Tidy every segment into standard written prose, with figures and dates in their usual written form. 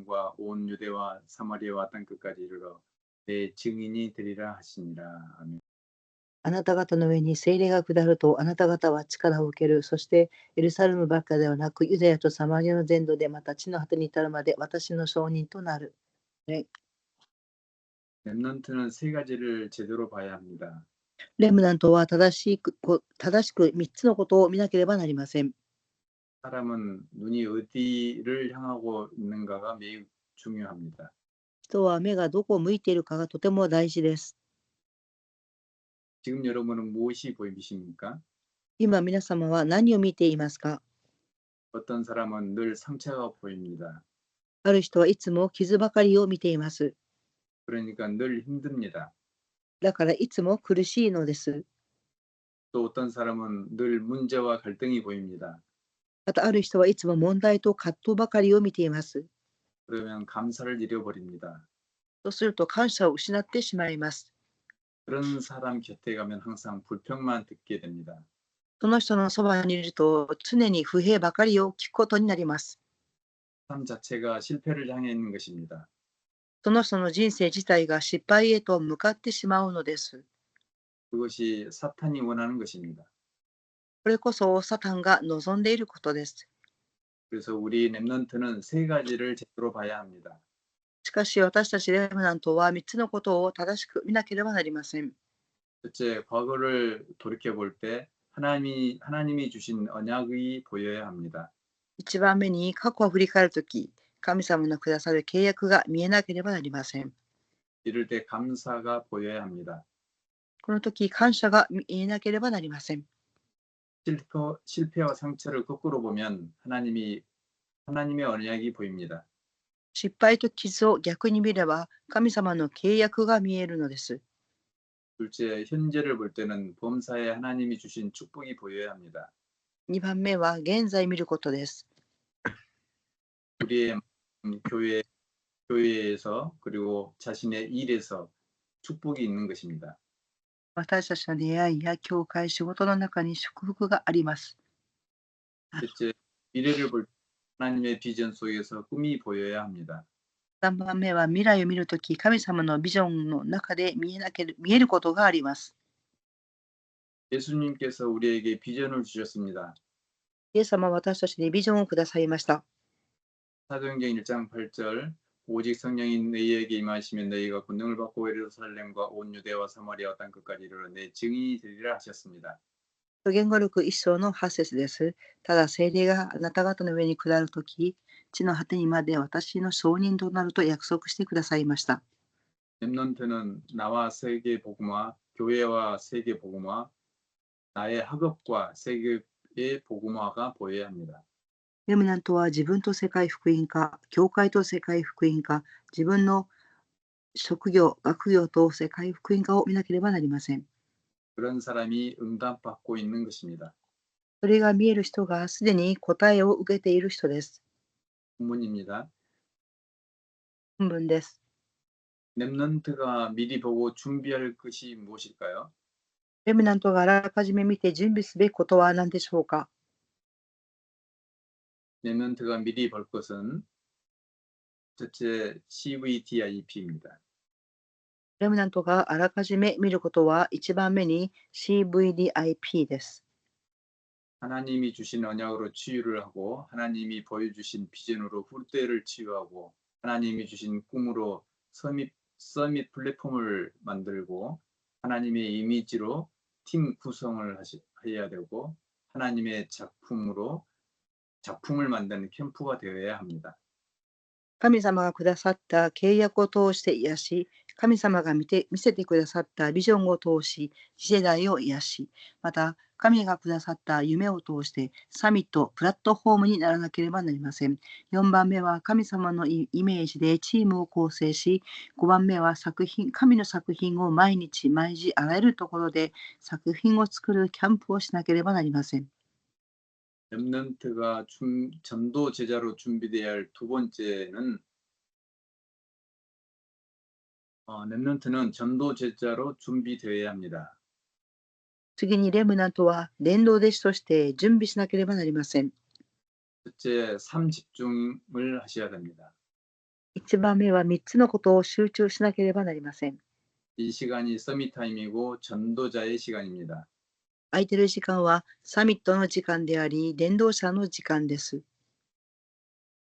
과 온 유대와 사마리아와 땅 끝까지 이르러 내 증인이 되리라 하시니라. 아멘.あなた方の上に聖霊が下ると、あなた方は力を受ける。そして、エルサレムばっかではなく、ユダヤとサマリアの全土で、また地の果てに至るまで、私の証人となる。ね、 렘넌트는 세 가지를 제대로 봐야 합니다. レムナントは正しく3つのことを見なければなりません。 사람은 눈이 어디를 향하고 있는가가 매우 중요합니다. 人は目がどこを向いているかがとても大事です。 지금 여러분은 무엇이 보이십니까? 今皆様は何を見ていますか？ 어떤 사람은 늘 상처가 보입니다. ある人はいつも傷ばかりを見ています。 그러니까 늘 힘듭니다. だからいつも苦しいのです。 또 어떤 사람은 늘 문제와 갈등이 보입니다. またある人はいつも問題と葛藤ばかりを見ています。 그러면 감사를 잃어버립니다. そうすると感謝を失ってしまいます。 그런 사람 곁에 가면 항상 불평만 듣게 됩니다. その人のそばにいると常に不平ばかりを聞くことになります。 삶 자체가 실패를 향해 있는 것입니다. その人の人生自体が失敗へと向かってしまうのです。 그것이 사탄이 원하는 것입니다. これこそサタンが望んでいることです。 그래서 우리 렘넌트는 세 가지를 제대로 봐야 합니다. しかし私たちレムナントは3つのことを正しく見なければなりません。 첫째, 과거를 돌이켜 볼 때 하나님이 주신 언약이 보여야 합니다. 1番目に過去を振り返るとき、神様のくださる契約が見えなければなりません。 이럴 때 감사가 보여야 합니다. この時感謝が見えなければなりません。 실패와 상처를 거꾸로 보면 하나님의 언약이 보입니다. 失敗と傷を逆に見れば神様の契約が見えるのです。 둘째, 현재를 볼 때는 범사에 하나님이 주신 축복이 보여야 합니다. 2番目は現在見ることです。 우리의 교회에서 그리고 자신의 일에서 축복이 있는 것입니다. 私たちの出会いや教会、仕事の中に祝福があります。 셋째, 미래를 볼 때 하나님의 비전 속에서 꿈이 보여야 합니다. 3番目は未来を見るとき、神様のビジョンの中で見えることがあります。 예수님께서 우리에게 비전을 주셨습니다. イエス様は私たちにビジョンをくださいました。 사도행전 1장 8절 오직 성령이 너희에게 임하시면 너희가 권능을 받고 예루살렘과 온 유대와 사마리아와 땅 끝까지 이르러 내 증인이 되리라 하셨습니다. 言語録1章の8節です。ただ聖霊があなた方の上に下るとき、地の果てにまで私の証人となると約束してくださいました。 렘넌트는 나와 세계 복음화, 교회와 세계 복음화, 나의 학업과 세계의 복음화가 보여야 합니다. レムナントは自分と世界福音化、教会と世界福音化、自分の職業、学業と世界福音化を見なければなりません。 그런 사람이 응답받고 있는 것입니다. それが見える人がすでに答えを受けている人です。 본문입니다. 本文です。 렘넌트가 미리 보고 준비할 것이 무엇일까요? レムナントがあらかじめ見て準備すべきことは何でしょうか？ 렘넌트가 미리 볼 것은 첫째 CVDIP입니다. レムナントがあらかじめ見ることは1番目に CVDIP です。 하나님이 주신 언약으로 치유를 하고 하나님이 보여주신 비전으로 훌대를 치유하고 하나님이 주신 꿈으로 서밋 플랫폼을 만들고 하나님의 이미지로 팀 구성을 해야 되고 하나님의 작품을 만드는 캠프가 되어야 합니다. 神様がくださった契約を通して癒し、神様が見せてくださったビジョンを通し、次世代を癒し、また神がくださった夢を通してサミット、プラットフォームにならなければなりません。4番目は神様のイメージでチームを構成し、5番目は神の作品を毎日毎時あらゆるところで作品を作るキャンプをしなければなりません。 렘넌트가 전도 제자로 준비되어야 할 두 번째는 렘넌트는 전도 제자로 준비되어야 합니다. 次にレムナントは伝道弟子として準備しなければなりません。 첫째, 삶 집중을 하셔야 됩니다. 1番目は3つのことを集中しなければなりません。 이 시간이 서밋 타임이고 전도자의 시간입니다. 空いている時間はサミットの時間であり、伝道者の時間です。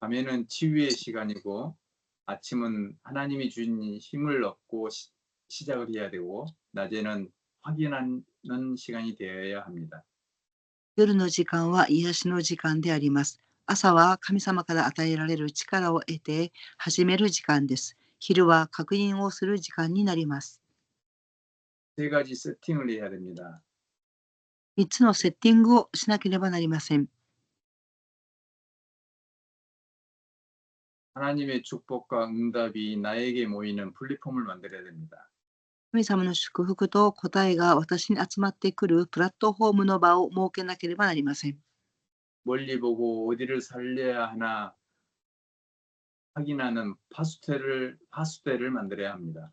밤에는 치유의 시간이고 아침은 하나님이 주신 힘을 얻고 시작을 해야 되고 낮에는 확인하는 시간이 되어야 합니다. 夜の時間は癒しの時間であります。朝は神様から与えられる力を得て始める時間です。昼は確認をする時間になります。 세 가지 세팅을 해야 됩니다. 3つのセッティングをしなければなりません。 하나님의 축복과 응답이 나에게 모이는 플랫폼을 만들어야 됩니다. 神様の祝福と答えが私に集まってくるプラットフォームの場を設けなければなりません。 멀리 보고 어디를 살려야 하나 확인하는 파수대를 만들어야 합니다.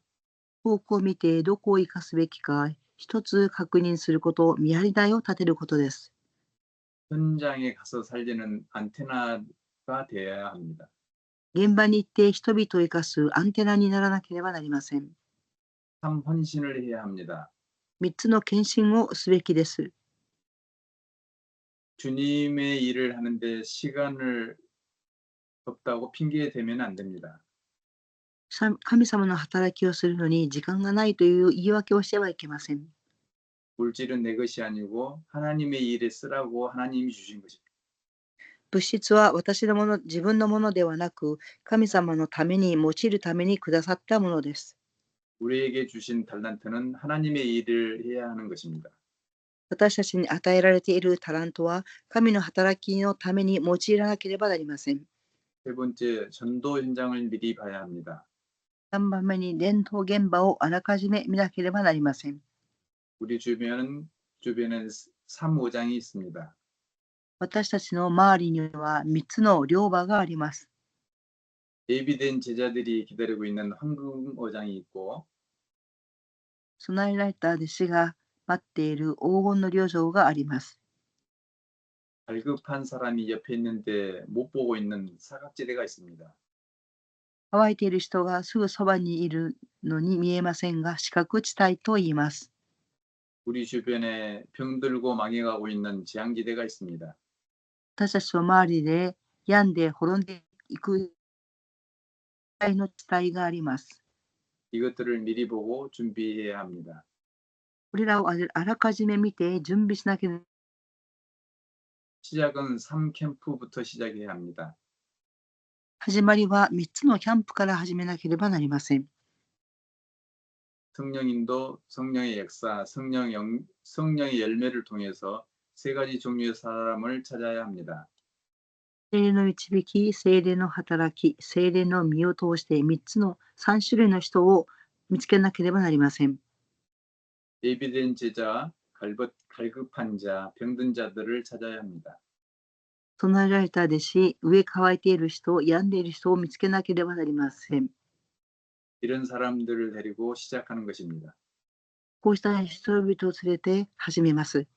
方向を見てどこを生かすべきか一つ確認すること、見張り台を立てることです。 현장에 가서 살리는 안테나가 되어야 합니다. 現場に行って人々を生かすアンテナにならなければなりません。 참 헌신을 해야 합니다. 3つの献身をすべきです。 주님의 일을 하는데 시간을 없다고 핑계 대면 안 됩니다. 神様の働きをするのに時間がないという言い訳をしてはいけません。 물질은 내 것이 아니고 하나님의 일에 쓰라고 하나님이 주신 것입니다. 物質は私のもの、自分のものではなく、神様のために用いるためにくださったものです。 우리에게 주신 달란트는 하나님의 일을 해야 하는 것입니다. 私たちに与えられているタラントは、神の働きのために用いらなければなりません。 세 번째, 전도 현장을 미리 봐야 합니다. 3番目に伝統現場をあらかじめ見なければなりません。 우리 주변에 3, 5장이 있습니다. 私たちの周りには3つの両場があります。 예비된 제자들이 기다리고 있는 황금 어장이 있고 備えられた弟子が待っている黄金の領場があります。 갈급한 사람이 옆에 있는데 못 보고 있는 사각지대가 있습니다. 乾いている人がすぐそばにいるのに見えませんが、四角地帯と言います。 우리 주변에 병들고 망해가고 있는 재앙지대가 있습니다. 私たちの周りで病んで滅んでいくの地帯があります。 이것들을 미리 보고 준비해야 합니다. これらをあらかじめ見て準備しなければ 시작은 3캠프부터 시작해야 합니다. 始まりは3つのキャンプから始めなければなりません。 성령인도, 성령의 역사, 성령의 열매를 통해서 세 가지 종류의 사람을 찾아야 합니다. 聖霊の導き、聖霊の働き、聖霊の実を通して3種類の人を見つけなければなりません。 예비된 제자, 갈급한 자, 병든 자들을 찾아야 합니다. 備えられた弟子、上乾いている人、病んでいる人を見つけなければなりません。 이런 사람들을 데리고 시작하는 것입니다. こうした人々を連れて始めます。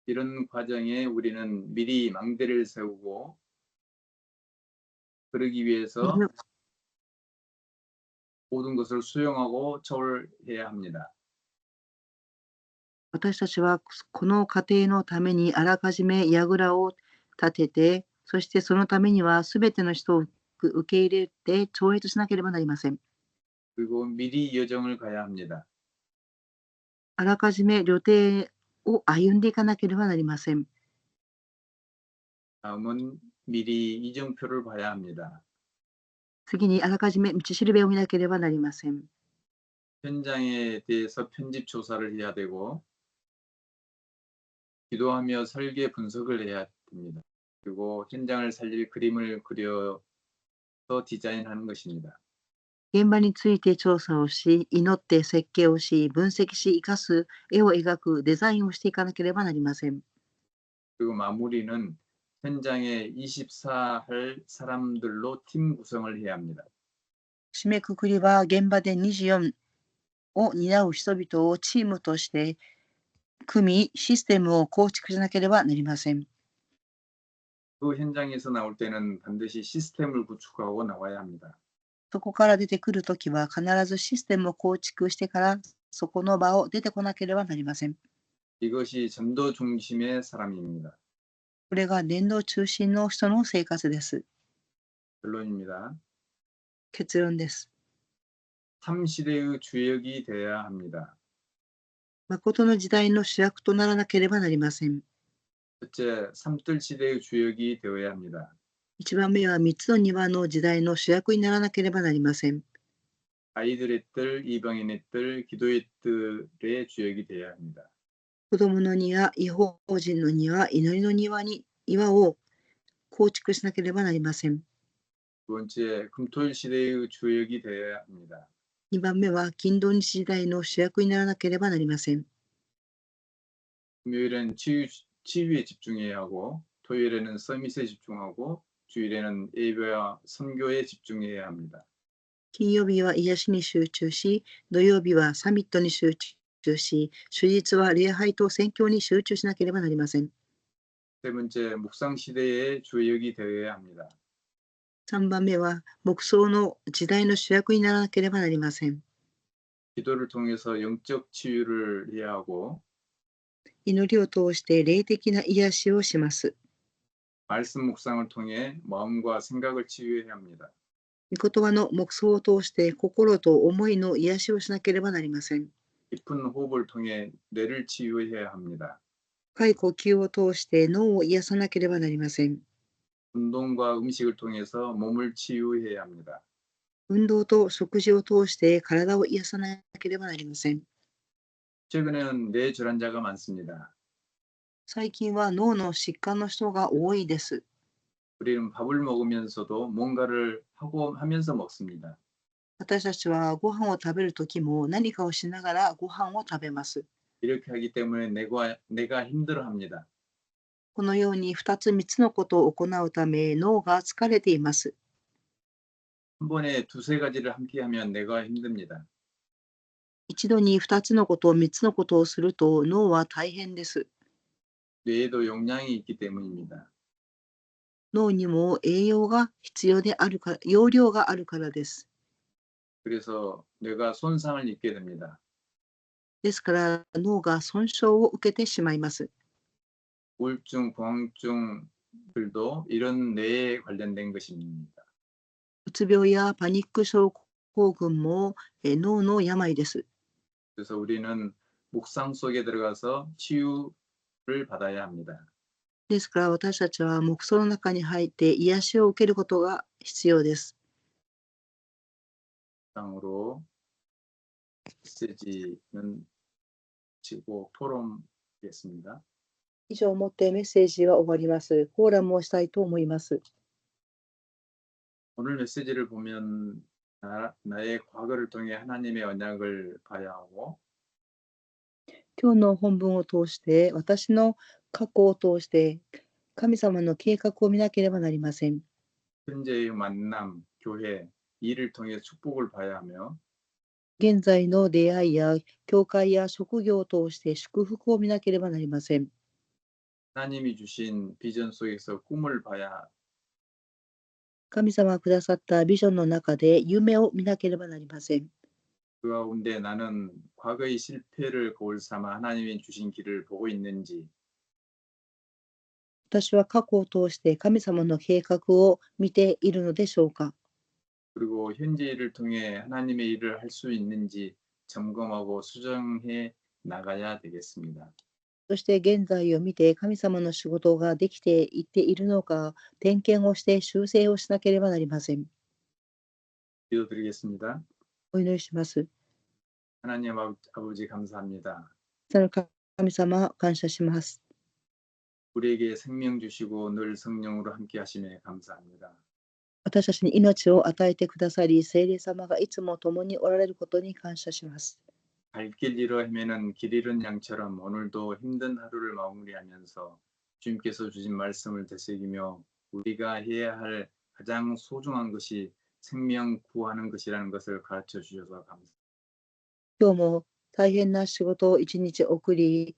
이런 과정에 우리는 미리 망대를 세우고 그러기 위해서 모든 것을 수용하고 처울해야 합니다. 私たちはこの過程のためにあらかじめ櫓を立てて、そしてそのためにはすべての人を受け入れて超越しなければなりません。 그리고 미리 여정을 가야 합니다. あらかじめ旅程を歩んでいかなければなりません。 다음은 미리 이정표를 봐야 합니다. 次にあらかじめ道しるべを見なければなりません。 현장에 대해서 편집 조사를 해야 되고 기도하며 설계 분석을 해야 됩니다. 그리고 현장을 살릴 그림을 그려서 디자인하는 것입니다. 現場について調査をし、祈って設計をし、分析し、生かす絵を描くデザインをしていかなければなりません。 그리고 마무리는 현장에 24할 사람들로 팀 구성을 해야 합니다. 締めくくりは現場で24を担う人々をチームとして組み、システムを構築しなければなりません。 그 현장에서 나올 때는 반드시 시스템을 구축하고 나와야 합니다. そこから出てくるときは必ずシステムを構築してからそこの場を出てこなければなりません。 이것이 전도 중심의 사람입니다. これが伝道中心の人の生活です。 결론입니다. 結論です。 3시대의 주역이 되어야 합니다. 誠の時代の主役とならなければなりません。 첫째, 삼뜰 시대의 주역이 되어야 합니다. 1番目は3つの庭の時代の主役にならなければなりません。 아이들의 뜰, 이방인의 뜰, 기도의 뜰의 주역이 되어야 합니다. 子供の庭、違法人の庭、祈りの庭を構築しなければなりません。 두 번째, 금토일 시대의 주역이 되어야 합니다. 2番目は金土日時代の主役にならなければなりません。 금요일엔 치유에 집중해야 하고, 토요일에는 서밋에 집중하고, 주일에는 예배와 선교에 집중해야 합니다. 金曜日は癒しに集中し、土曜日はサミットに集中し、終日は礼拝と宣教に集中しなければなりません。 세 번째, 묵상 시대의 주역이 되어야 합니다. 3番目は黙想の時代の主役にならなければなりません。 기도를 통해서 영적 치유를 해야 하고, 祈りを通して霊的な癒しをします。 말씀 묵상을 통해 마음과 생각을 치유해야 합니다. 御言葉の黙想を通して心と思いの癒しをしなければなりません。 깊은 호흡을 통해 뇌를 치유해야 합니다. 深い呼吸を通して脳を癒さなければなりません。 운동과 음식을 통해서 몸을 치유해야 합니다. 運動と食事を通して体を癒さなければなりません。 최근에는 뇌 질환자가 많습니다. 最近は脳の疾患の人が多いです。 우리는 밥을 먹으면서도 뭔가를 하고 하면서 먹습니다. 私たちはご飯を食べるときも何かをしながらご飯を食べます。 이렇게 하기 때문에 내가 힘들어합니다. このように2つ3つのことを行うため脳が疲れています。 한 번에 두세 가지를 함께 하면 내가 힘듭니다. 一度に2つのことを3つのことをすると脳は大変です。 뇌에도 용량이 있기 때문입니다. 脳にも栄養が必要であるから、容量があるからです。 그래서 뇌가 손상을 입게 됩니다. ですから脳が損傷を受けてしまいます。 우울증, 공황증들도 이런 뇌에 관련된 것입니다. うつ病やパニック症候群も脳の病です。 그래서 우리는 묵상 속에 들어가서 치유를 받아야 합니다. ですから私たちは黙想の中に入って癒しを受けることが必要です。 이상으로 메시지는 치고 토론하겠습니다. 以上をもってメッセージは終わります。フォーラムをしたいと思います。 오늘 메시지를 보면 나의 과거를 통해 하나님의 언약을 봐야 하고 今日の本文を通して私の過去を通して神様の計画を見なければなりません。 현재의 만남, 교회, 일을 통해 축복을 봐야 하며 現在の出会いや教会や職業を通して祝福を見なければなりません。 하나님이 주신 비전 속에서 꿈을 봐야 神様がくださったビジョンの中で夢を見なければなりません。 그 가운데 나는 과거의 실패를 거울 삼아 하나님이 주신 길을 보고 있는지 私は過去を通して神様の計画を見ているのでしょうか。 그리고 현재 일을 통해 하나님의 일을 할 수 있는지 점검하고 수정해 나가야 되겠습니다. そして現在を見て神様の仕事ができていっているのか点検をして修正をしなければなりません。 기도드리겠습니다. お祈りします。 하나님 아버지 감사합니다. その神様感謝します。 우리에게 생명 주시고 늘 성령으로 함께 하심에 감사합니다. 私たちに命を与えてくださり、聖霊様がいつも共におられることに感謝します。 갈 길 잃어 헤매는 길 잃은 양처럼 오늘도 힘든 하루를 마무리하면서 주님께서 주신 말씀을 되새기며 우리가 해야 할 가장 소중한 것이 생명 구하는 것이라는 것을 가르쳐 주셔서 감사합니다. 今日も大変な仕事を一日送り、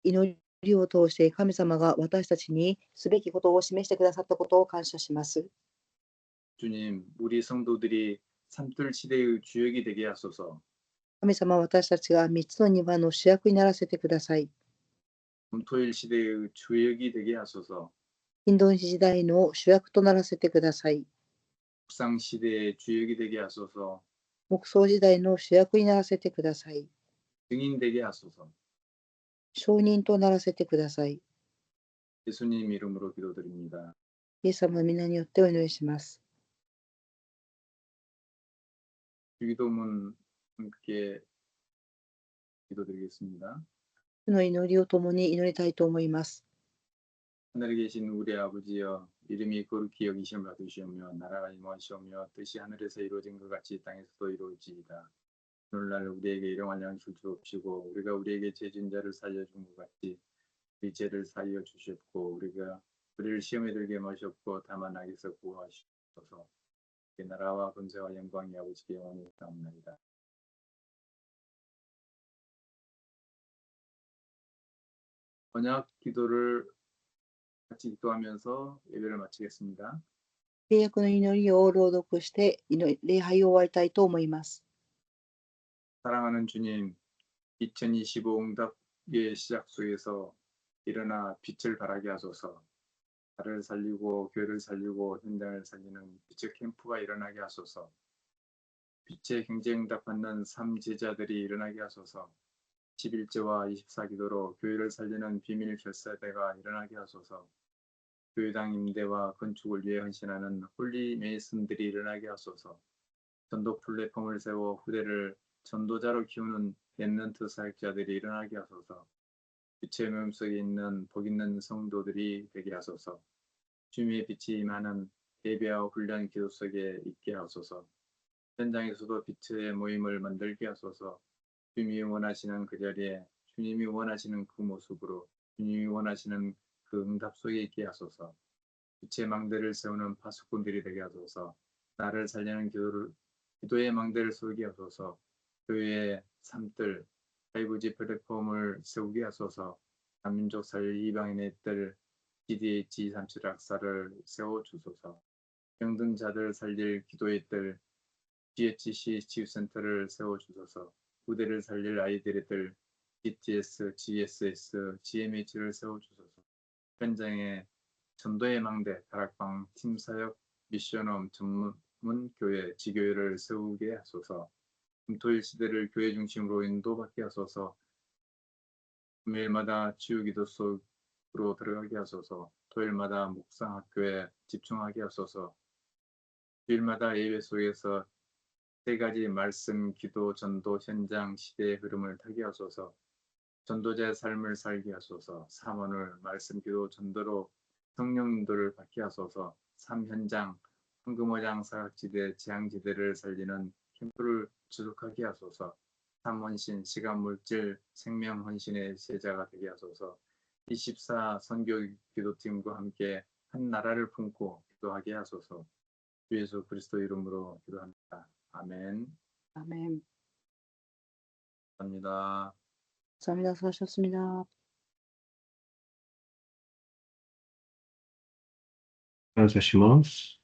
祈りを通して神様が私たちにすべきことを示してくださったことを感謝します。 주님, 우리 성도들이 산들 시대의 주역이 되게 하소서. 神様は私たちが三つの庭の主役にならせてください。 금토일 시대의 주역이 되게 하소서. 金土日時代の主役とならせてください。 묵상 시대의 주역이 되게 하소서. 木葬時代の主役にならせてください。 증인 되게 하소서. 証人とならせてください。 예수님 이름으로 기도드립니다. イエス様の皆によってお祈りします。 주기도문 함께 기도드리겠습니다. 主の祈りを共に祈りたいと思います。 하늘에 계신 우리 아버지여, 이름이 거룩히 여기심을 받으시오며 나라가 임하시오며 뜻이 하늘에서 이루어진 것 같이 땅에서도 이루어지이다. 오늘날 우리에게 일용할 양식을 주옵시고 우리가 우리에게 죄진 자를 살려준 것 같이 우리 죄를 사하여 주시옵고 우리를 시험에 들게 마시옵고 다만 악에서 구하시옵소서. 이 나라와 권세와 영광이 아버지께 영원히 있사옵나이다. 번역 기도를 같이 기도하면서 예배를 마치겠습니다. 契約の祈りを朗読して礼拝を終わりたいと思います。 사랑하는 주님, 2025 응답의 시작 속에서 일어나 빛을 발하게 하소서. 나를 살리고 교회를 살리고 현장을 살리는 빛의 캠프가 일어나게 하소서. 빛의 경쟁 응답받는 삶 제자들이 일어나게 하소서. 11제와 24기도로 교회를 살리는 비밀 결사대가 일어나게 하소서. 교회당 임대와 건축을 위해 헌신하는 홀리 메이슨들이 일어나게 하소서. 전도 플랫폼을 세워 후대를 전도자로 키우는 랩런트 사역자들이 일어나게 하소서. 빛의 모임 속에 있는 복 있는 성도들이 되게 하소서. 주님의 빛이 임하는 예배와 훈련 기도 속에 있게 하소서. 현장에서도 빛의 모임을 만들게 하소서. 주님이 원하시는 그 자리에 주님이 원하시는 그 모습으로 주님이 원하시는 그 응답 속에 있게 하소서. 빛의 망대를 세우는 파수꾼들이 되게 하소서. 나를 살리는 기도의 망대를 세우게 하소서. 교회의 삶들, 5G 플랫폼을 세우게 하소서. 한민족 살리 이방인의 뜰, GDH 37 학사를 세워주소서. 병든 자들 살릴 기도의 뜰, GHC 치유센터를 세워주소서. 부대를 살릴 아이들의 뜰, BTS, GSS, GMH를 세워주소서. 현장에 전도의 망대, 다락방, 팀사역, 미션홈, 전문교회, 지교회를 세우게 하소서. 금토일 시대를 교회 중심으로 인도받게 하소서. 금요일마다 치유기도 속으로 들어가게 하소서. 토요일마다 묵상학교에 집중하게 하소서. 주일마다 예배 속에서 세 가지 말씀, 기도, 전도, 현장, 시대의 흐름을 타게 하소서. 전도자의 삶을 살게 하소서. 3원을 말씀, 기도, 전도로 성령 인도를 받게 하소서. 3현장, 황금어장 사각지대, 재앙지대를 살리는 캠프를 지속하게 하소서. 3헌신, 시간, 물질, 생명 헌신의 제자가 되게 하소서. 24 선교 기도팀과 함께 한 나라를 품고 기도하게 하소서. 주 예수 그리스도 이름으로 기도합니다. 아멘. 아멘. 감사합니다. 감사합니다. 수고하셨습니다. 감사합니다.